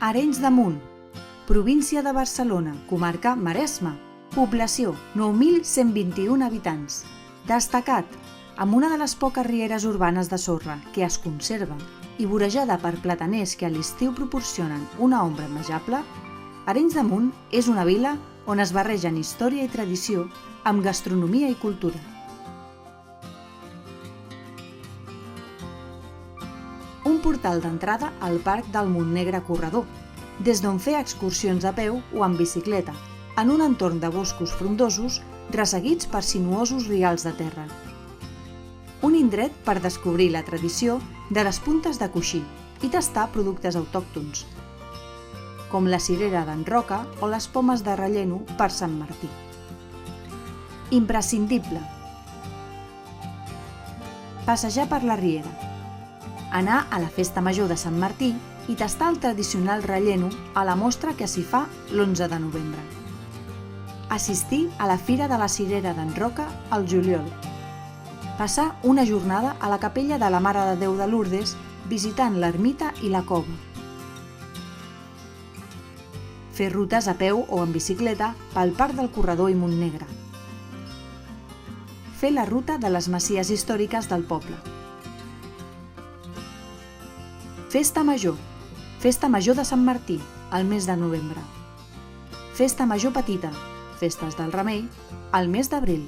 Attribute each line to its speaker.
Speaker 1: Arenys de Munt, província de Barcelona, comarca Maresme, població 9.121 habitants. Destacat, amb una de les poques rieres urbanes de sorra que es conserva i vorejada per plataners que a l'estiu proporcionen una ombra envejable, Arenys de Munt és una vila on es barregen història i tradició amb gastronomia i cultura. Un portal d'entrada al Parc del Montnegre Corredor, des d'on fer excursions a peu o en bicicleta, en un entorn de boscos frondosos resseguits per sinuosos rials de terra. Un indret per descobrir la tradició de les puntes de coixí i tastar productes autòctons, com la cirera d'en Roca o les pomes de relleno per Sant Martí. Imprescindible. Passejar per la riera. Anar a la Festa Major de Sant Martí i tastar el tradicional relleno a la mostra que s'hi fa l'11 de novembre. Assistir a la Fira de la Cirera d'en Roca al juliol. Passar una jornada a la capella de la Mare de Déu de Lourdes visitant l'ermita i la cova. Fer rutes a peu o en bicicleta pel Parc del Corredor i Montnegre. Fer la ruta de les masies històriques del poble. Festa Major. Festa Major de Sant Martí, al mes de novembre. Festa Major Petita, festes del Remei, al mes d'abril.